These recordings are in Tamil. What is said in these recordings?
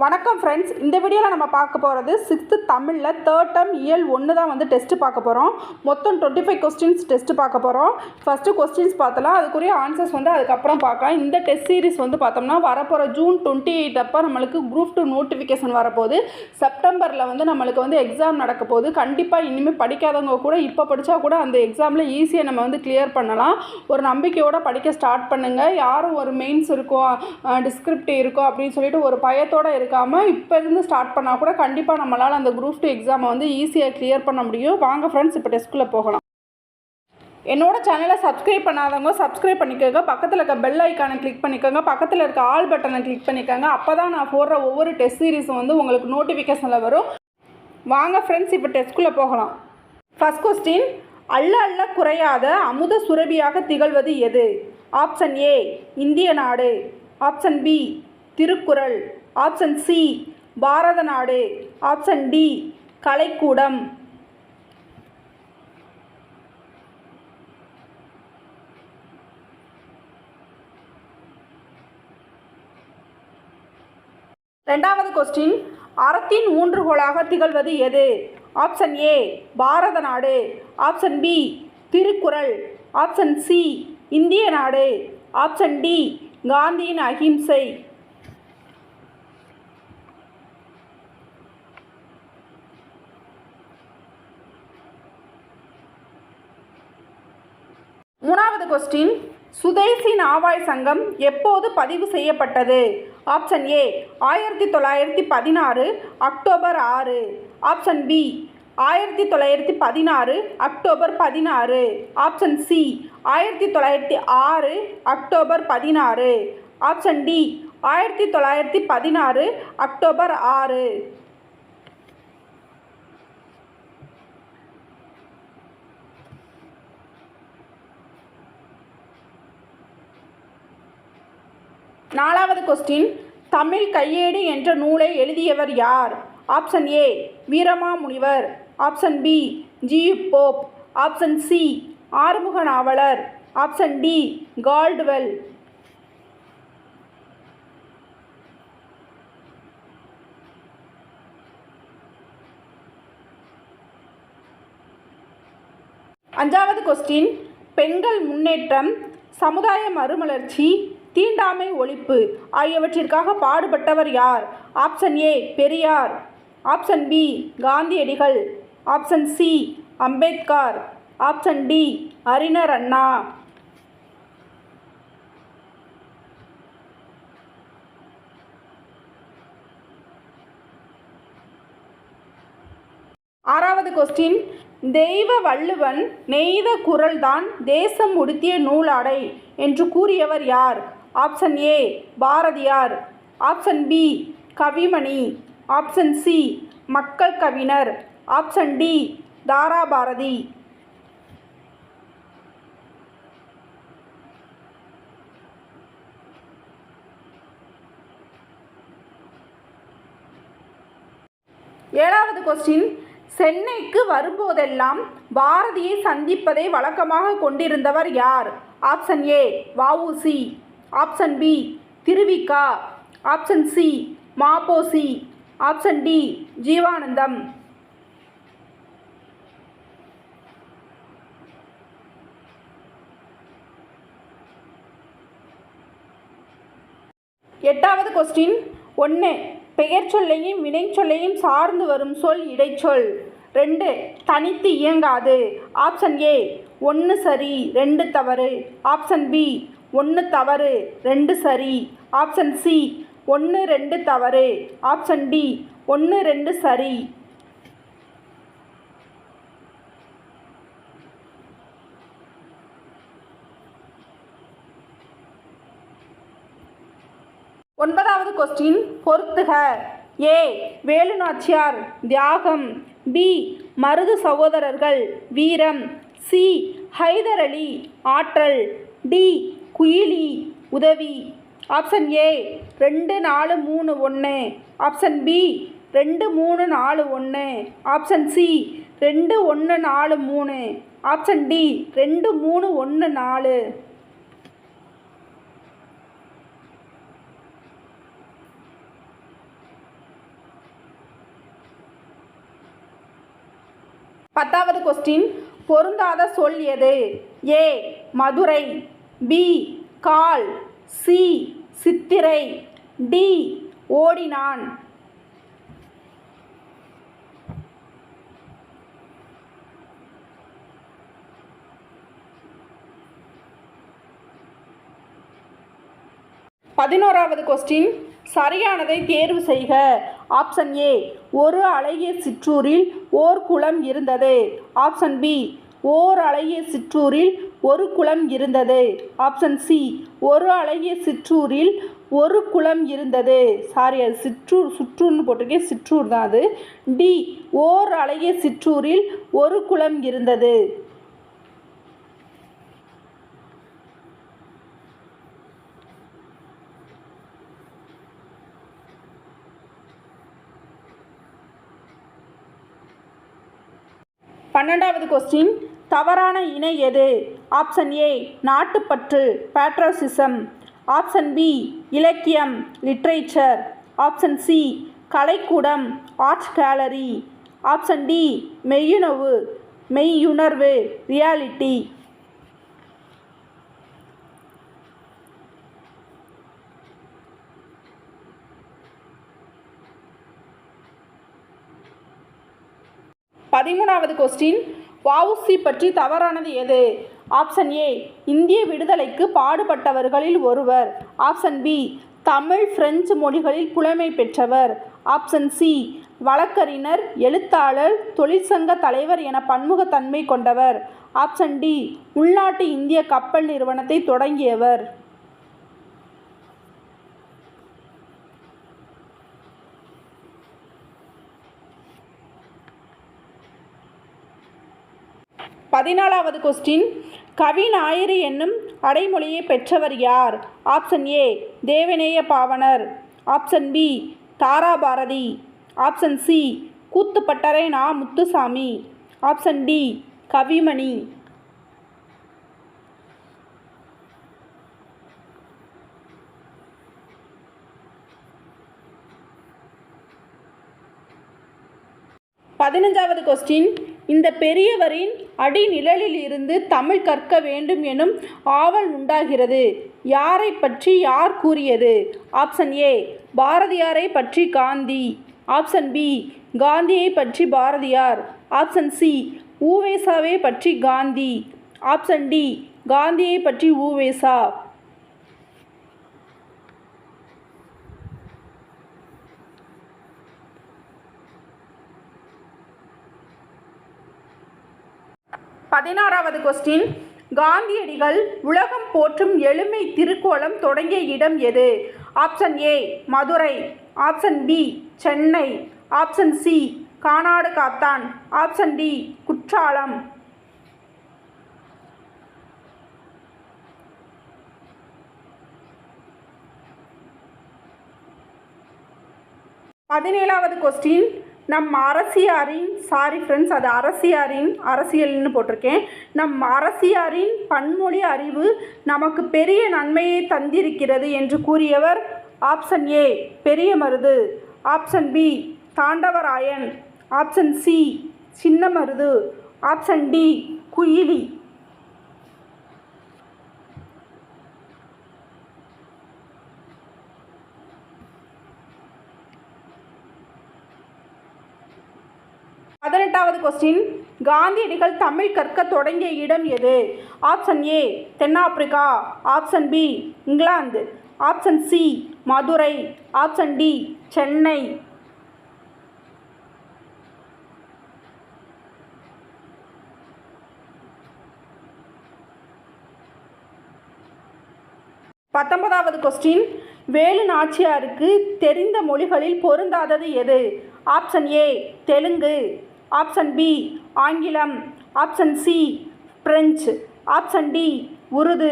வணக்கம் ஃப்ரெண்ட்ஸ், இந்த வீடியோவில் நம்ம பார்க்க போகிறது 6th தமிழில் 3rd term இயல் 1 தான் வந்து டெஸ்ட்டு பார்க்க போகிறோம். மொத்தம் 25 கொஸ்டின்ஸ் டெஸ்ட்டு பார்க்க போகிறோம். ஃபஸ்ட்டு கொஸ்டின்ஸ் பார்த்தலாம், அதுக்குரிய ஆன்சர்ஸ் வந்து அதுக்கப்புறம் பார்க்கலாம். இந்த டெஸ்ட் சீரிஸ் வந்து பார்த்தோம்னா வரப்போகிற June 28 அப்போ நம்மளுக்கு குரூப் 2 நோட்டிஃபிகேஷன் வரப்போகுது. செப்டம்பரில் வந்து நம்மளுக்கு வந்து எக்ஸாம் நடக்க போகுது. கண்டிப்பாக இனிமேல் படிக்காதவங்க கூட இப்போ படித்தா கூட அந்த எக்ஸாமில் ஈஸியாக நம்ம வந்து கிளியர் பண்ணலாம். ஒரு நம்பிக்கையோடு படிக்க ஸ்டார்ட் பண்ணுங்கள். யாரும் ஒரு மெயின்ஸ் இருக்கும், டிஸ்கிரிப்டிவ் இருக்கும் அப்படின்னு சொல்லிட்டு ஒரு பயத்தோடு இருக்காமல் இப்போ இருந்து ஸ்டார்ட் பண்ணால் கூட கண்டிப்பாக நம்மளால் அந்த குரூப் 2 எக்ஸாமை வந்து ஈஸியாக கிளியர் பண்ண முடியும். வாங்க ஃப்ரெண்ட்ஸ், இப்போ டெஸ்ட்டுக்குள்ளே போகலாம். என்னோட சேனலை சப்ஸ்கிரைப் பண்ணாதவங்க சப்ஸ்கிரைப் பண்ணிக்கோங்க. பக்கத்தில் இருக்க பெல் ஐக்கானை கிளிக் பண்ணிக்கோங்க. பக்கத்தில் இருக்க ஆல் பட்டனை கிளிக் பண்ணிக்கோங்க. அப்போ தான் நான் போடுற ஒவ்வொரு டெஸ்ட் சீரிஸும் வந்து உங்களுக்கு நோட்டிஃபிகேஷனில் வரும். வாங்க ஃப்ரெண்ட்ஸ், இப்போ டெஸ்ட்டுக்குள்ளே போகலாம். ஃபர்ஸ்ட் கொஸ்டின், அள்ள அள்ள குறையாத அமுத சுரபியாக திகழ்வது எது? ஆப்ஷன் ஏ இந்திய நாடு, option B Thirukkural, option C பாரத நாடு, ஆப்ஷன் டி கலைக்கூடம். ரெண்டாவது கொஸ்டின், அறத்தின் ஊன்றுகோலாக திகழ்வது எது? ஆப்ஷன் ஏ பாரத நாடு, option B Thirukkural, option C இந்திய நாடு, ஆப்ஷன் டி காந்தியின் அகிம்சை. மூணாவது கொஸ்டின், சுதேசி நாவாய் சங்கம் எப்போது பதிவு செய்யப்பட்டது? Option A 1916 October 6, option B 1916 October 16, option C 1906 October 16, option D 1916 October 6. நாலாவது கொஸ்டின், தமிழ் கையேடு என்ற நூலை எழுதியவர் யார்? Option A Veeramamunivar, option B G Pope, option C Arumuga Navalar, option D Caldwell. அஞ்சாவது கொஸ்டின், பெண்கள் முன்னேற்றம், சமுதாய மறுமலர்ச்சி, தீண்டாமை ஒழிப்பு ஆகியவற்றிற்காக பாடுபட்டவர் யார்? Option A Periyar, option B காந்தியடிகள், option C Ambedkar, option D அறிஞர் அண்ணா. ஆறாவது கொஸ்டின், தெய்வ வள்ளுவன் நெய்த குறள்தான் தேசம் உடுத்திய நூலாடை என்று கூறியவர் யார்? Option A Bharathiyar, option B Kavimani, option C மக்கள் கவிஞர், ஆப்ஷன் டி தாராபாரதி. ஏழாவது கொஸ்டின், சென்னைக்கு வரும்போதெல்லாம் பாரதியை சந்திப்பதை வழக்கமாக கொண்டிருந்தவர் யார்? Option A VOC, option B Thiruvika, option C MaPoSi, option D Jeevanandham. எட்டாவது கொஸ்டின், 1 பெயர் சொல்லையும் வினை சொல்லையும் சார்ந்து வரும் சொல் இடைச்சொல். 2 தனித்து இயங்காது. ஆப்ஷன் ஏ 1 சரி 2 தவறு, ஆப்ஷன் பி 1 தவறு 2 சரி, ஆப்ஷன் சி 1 2 தவறு, ஆப்ஷன் டி 1 2 சரி. ஒன்பதாவது கொஸ்டின், பொறுத்துக. ஏ வேலு நாச்சியார் தியாகம், பி மருது சகோதரர்கள் வீரம், சி ஹைதர் அலி ஆற்றல், டி குயிலி உதவி. Option A 2 4 3 1, option B 2 3 4 1, option C 2 1 4 3, option D 2 3 1 4. 10வது கொஸ்டின், பொருந்தாத சொல் எது? ஏ மதுரை, பி கால், சி சித்திரை, டி ஓடினான். பதினோராவது கொஸ்டின், சரியானதை தேர்வு செய்க. ஆப்ஷன் ஏ, ஒரு அழகிய சிற்றூரில் ஓர் குளம் இருந்தது. ஆப்ஷன் பி, ஓர் அழகிய சிற்றூரில் ஒரு குளம் இருந்தது. ஆப்ஷன் சி, ஒரு அழகிய சிற்றூரில் ஒரு குளம் இருந்தது. சாரி, அது சுற்றூர்னு போட்டிருக்கேன், சிற்றூர் தான் அது. டி, ஓர் அழகிய சிற்றூரில் ஒரு குளம் இருந்தது. பன்னெண்டாவது கொஸ்டின், தவறான இணை எது? ஆப்ஷன் ஏ, நாட்டுப்பற்று பேட்ரோசிசம். ஆப்ஷன் பி, இலக்கியம் லிட்ரேச்சர். ஆப்ஷன் சி, கலைக்கூடம் ஆர்ட் கேலரி. ஆப்ஷன் டி, மெய்யுணர்வு ரியாலிட்டி. பதிமூணாவது கொஸ்டின், வஉசி பற்றி தவறானது எது? ஆப்ஷன் ஏ, இந்திய விடுதலைக்கு பாடுபட்டவர்களில் ஒருவர். ஆப்ஷன் பி, தமிழ் பிரெஞ்சு மொழிகளில் புலமை பெற்றவர். ஆப்ஷன் சி, வழக்கறிஞர், எழுத்தாளர், தொழிற்சங்க தலைவர் என பன்முகத்தன்மை கொண்டவர். ஆப்ஷன் டி, உள்நாட்டு இந்திய கப்பல் நிறுவனத்தை தொடங்கியவர். பதினாலாவது கொஸ்டின், கவிஞாயிறு என்னும் அடைமொழியை பெற்றவர் யார்? Option A, Devaneya Pavanar. Option B, Tharabharathi. Option C, Koothuppattarai Na. Muthusamy. Option D, Kavimani. பதினஞ்சாவது கொஸ்டின், இந்த பெரியவரின் அடிநிழலில் இருந்து தமிழ் கற்க வேண்டும் எனும் ஆவல் உண்டாகிறது. யாரை பற்றி யார் கூறியது? ஆப்ஷன் ஏ, பாரதியாரை பற்றி காந்தி. ஆப்ஷன் பி, காந்தியை பற்றி பாரதியார். ஆப்ஷன் சி, உவேசாவை பற்றி காந்தி. ஆப்ஷன் டி, காந்தியை பற்றி உவேசா. பதினாறாவது கொஸ்டின், காந்தியடிகள் உலகம் போற்றும் எழுமை திருக்கோலம் தொடங்கிய இடம் எது? Option A, Madurai. Option B, Chennai. Option C, Kanadukathan. Option D, Courtallam. பதினேழாவது கொஸ்டின், நம் அரசியாரின் அது அரசியல்னு போட்டிருக்கேன். நம் அரசியாரின் பன்மொழி அறிவு நமக்கு பெரிய நன்மையை தந்திருக்கிறது என்று கூறியவர். Option A, Periyamarudhu. Option B, Thandavarayan. Option C, Chinnamarudhu. Option D, Kuyili. பதினெட்டாவது கொஸ்டின், காந்தியடிகள் தமிழ் கற்க தொடங்கிய இடம் எது? ஆப்ஷன் ஏ, தென்னாப்பிரிக்கா. Option B, England. Option C, Madurai. Option D, Chennai. பத்தொன்பதாவது கொஸ்டின், வேலு நாச்சியாருக்கு தெரிந்த மொழிகளில் பொருந்தாதது எது? Option A, Telugu. Option B, ஆங்கிலம். Option C, French. Option D, Urdu.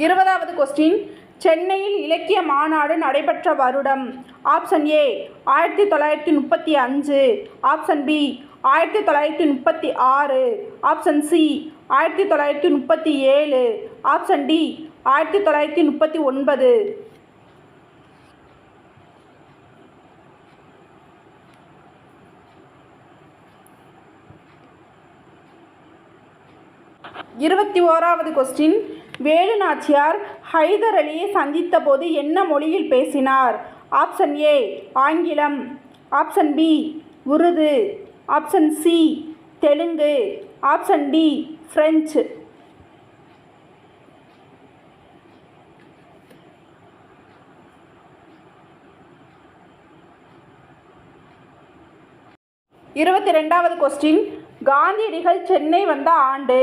இருபதாவது கொஸ்டின், சென்னையில் இலக்கிய மாநாடு நடைபெற்ற வருடம்? Option A, 1935. Option B, 1936. Option C, 1937. Option D, 1939. 21வது கொஸ்டின். வேலு நாச்சியார் ஹைதர் அலியை சந்தித்த போது என்ன மொழியில் பேசினார்? ஆப்ஷன் ஏ ஆங்கிலம், option B Urdu, option C Telugu, option D French. இருபத்தி 2வது கொஸ்டின். காந்தியடிகள் சென்னை வந்த ஆண்டு?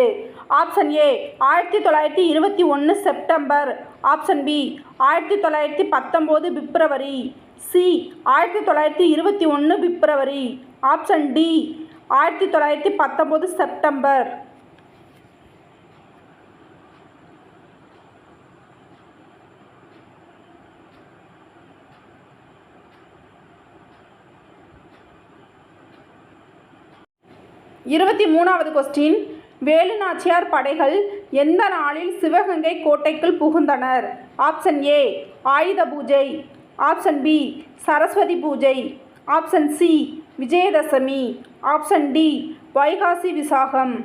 Option A 1921 September, option B 1919 February, C 1921 February, option D 1919 September. இருபத்தி 3வது கொஸ்டின். வேலு நாச்சியார் படைகள் எந்த நாளில் சிவகங்கை கோட்டைக்குள் புகுந்தனர்? ஆப்ஷன் ஏ ஆயுத பூஜை, option B Saraswati Puja, option C Vijayadashami, option D Vaikasi Visakam.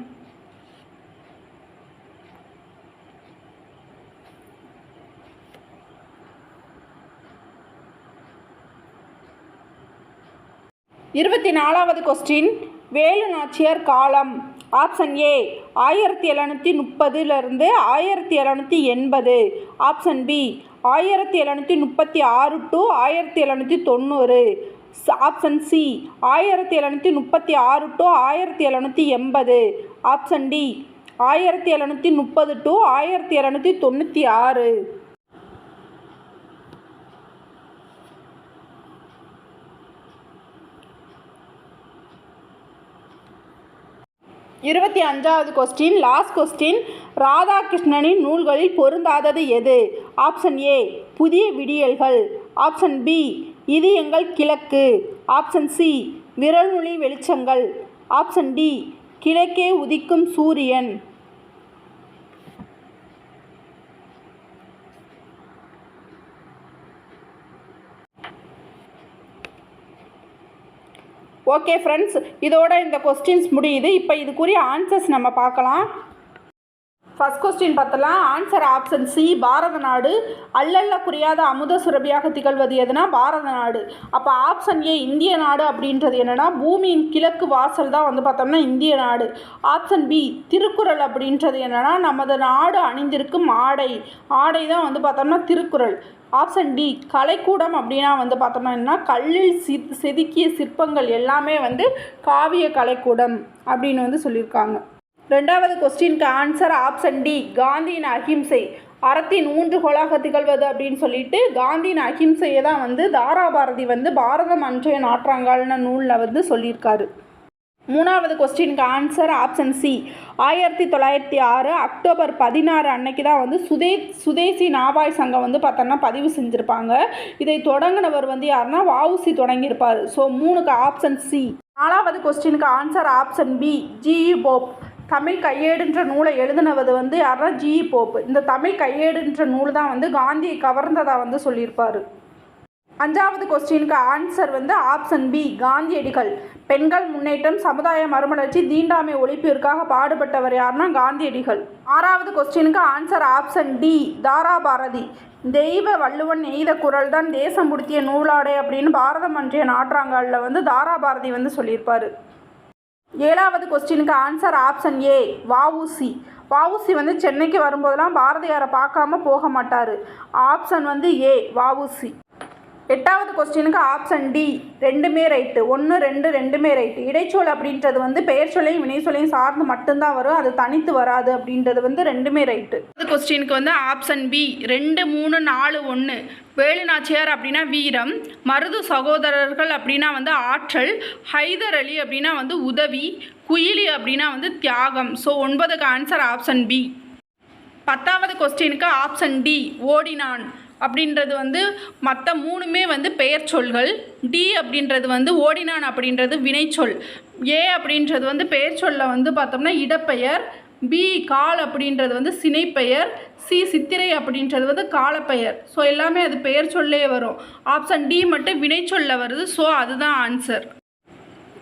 இருபத்தி 4வது கொஸ்டின். வேலு நாச்சியார் காலம்? Option A 1730 1780, option B 1736 to 1790, option C 1736 to 1780, option D 1730 to 1796. இருபத்தி 5வது கொஸ்டின். Last question. ராதாகிருஷ்ணனின் நூல்களில் பொருந்தாதது எது? ஆப்ஷன் ஏ புதிய விடியல்கள், ஆப்ஷன் பி இது எங்கள் கிழக்கு, ஆப்ஷன் சி விரல்நுனி வெளிச்சங்கள், ஆப்ஷன் டி கிழக்கே உதிக்கும் சூரியன். ஓகே ஃப்ரெண்ட்ஸ், இதோட இந்த கொஸ்டின்ஸ் முடியுது. இப்போ இதுக்குரிய ஆன்சர்ஸ் நம்ம பார்க்கலாம். ஃபர்ஸ்ட் கொஸ்டின் பார்த்தலாம். ஆன்சர் ஆப்ஷன் சி பாரத நாடு. அல்லல்ல குறியாத அமுத சுரபியாக திகழ்வது எதுனா பாரத நாடு. அப்போ ஆப்ஷன் ஏ இந்திய நாடு அப்படின்றது என்னென்னா பூமியின் கிழக்கு வாசல் தான் வந்து பார்த்தோம்னா இந்திய நாடு. ஆப்ஷன் பி திருக்குறள் அப்படின்றது என்னென்னா நமது நாடு அணிந்திருக்கும் ஆடை தான் வந்து பார்த்தோம்னா திருக்குறள். ஆப்ஷன் டி கலைக்கூடம் அப்படின்னா வந்து பார்த்தோம்னா என்ன கல்லில் செதுக்கிய சிற்பங்கள் எல்லாமே வந்து காவிய கலைக்கூடம் அப்படின்னு வந்து சொல்லியிருக்காங்க. 2வது கொஸ்டினுக்கு ஆன்சர் ஆப்ஷன் டி காந்தியின் அஹிம்சை அறத்தின் ஊன்றுகோலாக திகழ்வது அப்படின்னு சொல்லிட்டு காந்தியின் அஹிம்சையை தான் வந்து தாராபாரதி வந்து பாரதம் அன்றைய நாற்றாங்கால்னு நூலில் வந்து சொல்லியிருக்காரு. 3வது கொஸ்டினுக்கு ஆன்சர் ஆப்ஷன் சி 1906 அக்டோபர் 16 அன்னைக்கு தான் வந்து சுதேசி நாவாய் சங்கம் வந்து பார்த்தோன்னா பதிவு செஞ்சுருப்பாங்க. இதை தொடங்கினவர் வந்து யாருன்னா வஉசி தொடங்கியிருப்பார். ஸோ 3க்கு ஆப்ஷன் சி. 4வது கொஸ்டினுக்கு answer option B GE Pope. Tamil கையேடுன்ற நூலை எழுதினவது வந்து யாருன்னா ஜிஇ போப். இந்த தமிழ் கையேடுன்ற நூல் தான் வந்து காந்தியை கவர்ந்ததாக வந்து சொல்லியிருப்பார். 5வது கொஸ்டினுக்கு ஆன்சர் வந்து ஆப்ஷன் பி காந்தியடிகள். பெண்கள் முன்னேற்றம், சமுதாய மறுமலர்ச்சி, தீண்டாமை ஒழிப்பிற்காக பாடுபட்டவர் யாருன்னா காந்தியடிகள். 6வது கொஸ்டினுக்கு ஆன்சர் ஆப்ஷன் டி தாராபாரதி. தெய்வ வள்ளுவன் எய்த குரல் தான் தேசம் புடுத்திய நூலாடை அப்படின்னு பாரதம் அன்றைய நாற்றாங்காலில் வந்து தாராபாரதி வந்து சொல்லியிருப்பார். 7வது கொஸ்டினுக்கு ஆன்சர் ஆப்ஷன் ஏ வஉசி வந்து சென்னைக்கு வரும்போதெல்லாம் பாரதியாரை பார்க்காம போக மாட்டார். ஆப்ஷன் வந்து ஏ வஉசி. 8வது கொஸ்டினுக்கு ஆப்ஷன் டி ரெண்டுமே ரைட்டு. 1, 2 ரெண்டுமே ரைட்டு. இடைச்சொல் அப்படின்றது வந்து பெயர் சொல்லையும் வினை சொல்லையும் சார்ந்து மட்டும்தான் வரும், அது தனித்து வராது அப்படின்றது வந்து ரெண்டுமே ரைட்டு. கொஸ்டினுக்கு வந்து ஆப்ஷன் பி 2, 3, 4, 1. வேலு நாச்சியார் அப்படின்னா வீரம், மருது சகோதரர்கள் அப்படின்னா வந்து ஆற்றல், ஹைதர் அலி அப்படின்னா வந்து உதவி, குயிலி அப்படின்னா வந்து தியாகம். ஸோ 9க்கு ஆன்சர் ஆப்ஷன் பி. 10வது கொஸ்டினுக்கு ஆப்ஷன் டி ஓடினான் அப்படின்றது வந்து மற்ற 3மே வந்து பெயர் சொல்கள். டி அப்படின்றது வந்து ஓடினான் அப்படின்றது வினைச்சொல். ஏ அப்படின்றது வந்து பெயர் சொல்ல வந்து பார்த்தோம்னா இடப்பெயர். பி கால் அப்படின்றது வந்து சினைப்பெயர், சி சித்திரை அப்படின்றது வந்து காலப்பெயர். ஸோ எல்லாமே அது பெயர் சொல்லே வரும். ஆப்ஷன் டி மட்டும் வினைச்சொல்ல வருது. ஸோ அதுதான் ஆன்சர்.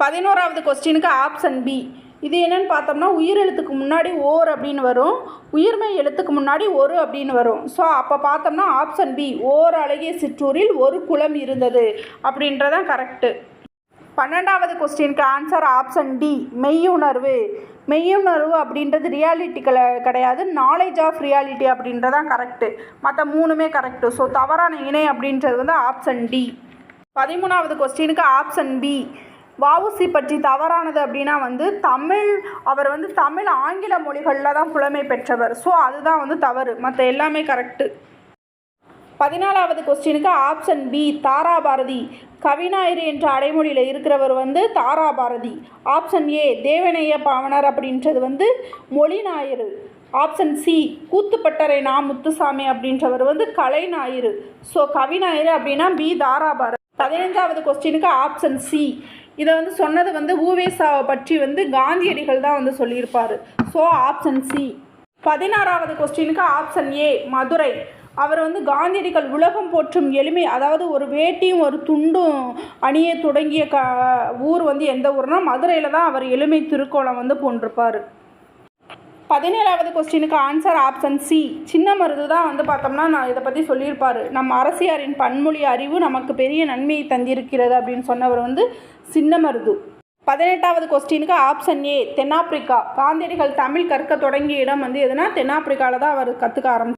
11வது கொஸ்டினுக்கு ஆப்ஷன் பி. இது என்னன்னு பார்த்தோம்னா உயிரெழுத்துக்கு முன்னாடி ஓர் அப்படின்னு வரும், உயிர்மெய் எழுத்துக்கு முன்னாடி ஒரு அப்படின்னு வரும். ஸோ அப்போ பார்த்தோம்னா ஆப்ஷன் பி ஓர் அழகிய சிற்றூரில் ஒரு குளம் இருந்தது அப்படின்றதான் கரெக்டு. 12வது கொஸ்டினுக்கு ஆன்சர் ஆப்ஷன் டி மெய்யுணர்வு. மெய்யுணர்வு அப்படின்றது ரியாலிட்டி கிடையாது, நாலேஜ் ஆஃப் ரியாலிட்டி அப்படின்றதான் கரெக்டு. மற்ற மூணுமே கரெக்டு. ஸோ தவறான இணை அப்படின்றது வந்து ஆப்ஷன் டி. 13வது கொஸ்டினுக்கு ஆப்ஷன் பி வஉசி பற்றி தவறானது அப்படின்னா வந்து அவர் வந்து தமிழ் ஆங்கில மொழிகளில் தான் புலமை பெற்றவர். ஸோ அதுதான் வந்து தவறு, மற்ற எல்லாமே கரெக்டு. 14வது கொஸ்டினுக்கு ஆப்ஷன் பி தாராபாரதி. கவிஞாயிறு என்ற அடைமொழியில் இருக்கிறவர் வந்து தாராபாரதி. ஆப்ஷன் ஏ தேவநேய பாவனர் அப்படின்றது வந்து மொழி ஞாயிறு. ஆப்ஷன் சி கூத்துப்பட்டறை நா முத்துசாமி அப்படின்றவர் வந்து கலை ஞாயிறு. ஸோ கவிஞாயிறு அப்படின்னா பி தாராபாரதி. 15வது கொஸ்டினுக்கு ஆப்ஷன் சி. இதை வந்து சொன்னது வந்து ஊவேசாவை பற்றி வந்து காந்தியடிகள் தான் வந்து சொல்லியிருப்பார். So option C. 16வது கொஸ்டினுக்கு ஆப்ஷன் ஏ மதுரை. அவர் வந்து காந்தியடிகள் உலகம் போற்றும் எளிமை, அதாவது ஒரு வேட்டியும் ஒரு துண்டும் அணிய தொடங்கிய ஊர் வந்து எந்த ஊர்னா மதுரையில் தான் அவர் எளிமை திருக்கோலம் வந்து போன்றிருப்பார். 17வது கொஸ்டினுக்கு ஆன்சர் ஆப்ஷன் சி சின்ன மருது தான் வந்து பார்த்தோம்னா நான் இதை பற்றி சொல்லியிருப்பார். நம்ம அரசியாரின் பன்மொழி அறிவு நமக்கு பெரிய நன்மையை தந்திருக்கிறது அப்படின்னு சொன்னவர் வந்து சின்ன மருது. 18வது கொஸ்டினுக்கு ஆப்ஷன் ஏ தென்னாப்பிரிக்கா. காந்தியடிகள் தமிழ் கற்க தொடங்கிய இடம் வந்து எதுனா தென்னாப்பிரிக்காவில் தான் அவர் கற்றுக்க ஆரம்பித்தார்.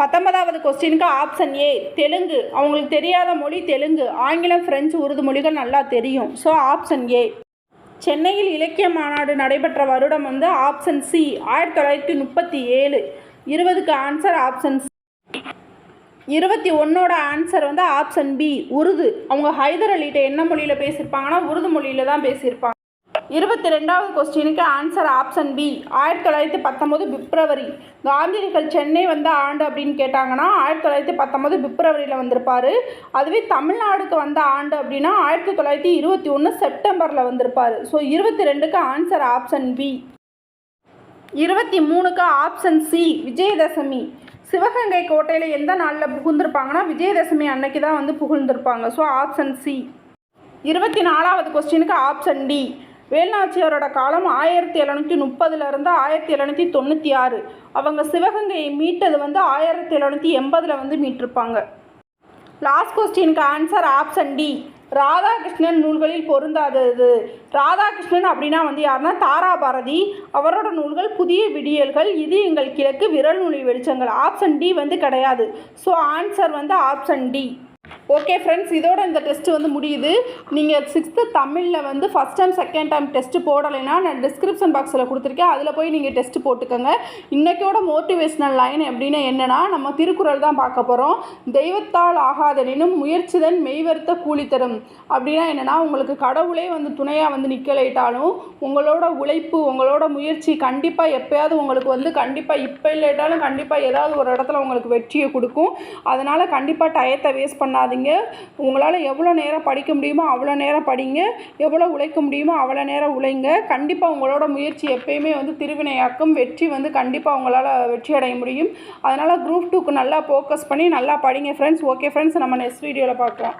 19வது கொஸ்டினுக்கு ஆப்ஷன் ஏ தெலுங்கு. அவங்களுக்கு தெரியாத மொழி தெலுங்கு, ஆங்கிலம், பிரெஞ்சு, உருது மொழிகள் நல்லா தெரியும். So option A. சென்னையில் இலக்கிய மாநாடு நடைபெற்ற வருடம் வந்து ஆப்ஷன் சி 1937. 20க்கு ஆன்சர் ஆப்ஷன் சி. 21ஓட ஆன்சர் வந்து ஆப்ஷன் பி உருது. அவங்க ஹைதர் அலிகிட்ட என்ன மொழியில் பேசியிருப்பாங்கன்னா உருது மொழியில் தான் பேசியிருப்பாங்க. 22வது கொஸ்டினுக்கு ஆன்சர் ஆப்ஷன் பி 1919 பிப்ரவரி. காந்தியடிகள் சென்னை வந்த ஆண்டு அப்படின்னு கேட்டாங்கன்னா 1919 பிப்ரவரியில் வந்திருப்பார். அதுவே தமிழ்நாடுக்கு வந்த ஆண்டு அப்படின்னா 1921 செப்டம்பரில் வந்திருப்பார். ஸோ 22க்கு ஆன்சர் ஆப்ஷன் பி. 23க்கு ஆப்ஷன் சி விஜயதசமி. சிவகங்கை கோட்டையில் எந்த நாளில் புகுந்திருப்பாங்கன்னா விஜயதசமி அன்னைக்கு தான் வந்து புகுந்திருப்பாங்க. So option C. 24வது கொஸ்டினுக்கு ஆப்ஷன் டி வேலுநாச்சியாரோட காலம் 1730 1796. அவங்க சிவகங்கையை மீட்டது வந்து 1780 வந்து மீட்டிருப்பாங்க. லாஸ்ட் கொஸ்டினுக்கு ஆன்சர் ஆப்ஷன் டி ராதாகிருஷ்ணன் நூல்களில் பொருந்தாதது. ராதாகிருஷ்ணன் அப்படின்னா வந்து யாருன்னா தாராபாரதி. அவரோட நூல்கள் புதிய விடியல்கள், இது எங்கள் கிழக்கு, விரல் நுனி வெளிச்சங்கள். ஆப்ஷன் டி வந்து கிடையாது. ஸோ ஆன்சர் வந்து ஆப்ஷன் டி. ஓகே ஃப்ரெண்ட்ஸ், இதோட இந்த டெஸ்ட்டு வந்து முடியுது. நீங்கள் 6th தமிழில் வந்து first time second time test போடலைன்னா நான் டிஸ்கிரிப்ஷன் பாக்ஸில் கொடுத்துருக்கேன், அதில் போய் நீங்கள் டெஸ்ட்டு போட்டுக்கோங்க. இன்றைக்கோட மோட்டிவேஷ்னல் லைன் எப்படின்னா என்னென்னா நம்ம திருக்குறள் தான் பார்க்க போகிறோம். தெய்வத்தால் ஆகாதெனினும் முயற்சிதன் மெய்வருத்த கூலி தரும். அப்படின்னா என்னென்னா உங்களுக்கு கடவுளே வந்து துணையாக வந்து நிற்கலைட்டாலும் உங்களோட உழைப்பு உங்களோட முயற்சி கண்டிப்பாக எப்போயாவது உங்களுக்கு வந்து கண்டிப்பாக இப்போ இல்லைட்டாலும் கண்டிப்பாக ஏதாவது ஒரு இடத்துல உங்களுக்கு வெற்றியை கொடுக்கும். அதனால் கண்டிப்பாக டயத்தை வேஸ்ட் பண்ணாதீங்க. உங்களால் எவ்வளோ நேரம் படிக்க முடியுமோ அவ்வளோ நேரம் படிங்க, எவ்வளோ உழைக்க முடியுமோ அவ்வளோ நேரம் உழைங்க. கண்டிப்பாக உங்களோட முயற்சி எப்பயுமே வந்து திருவினையாக்கும். வெற்றி வந்து கண்டிப்பாக உங்களால் வெற்றி அடைய முடியும். அதனால் குரூப் 2க்கு நல்லா ஃபோக்கஸ் பண்ணி நல்லா படிங்க ஃப்ரெண்ட்ஸ். ஓகே ஃப்ரெண்ட்ஸ், நம்ம நெக்ஸ்ட் வீடியோவில் பார்க்கலாம்.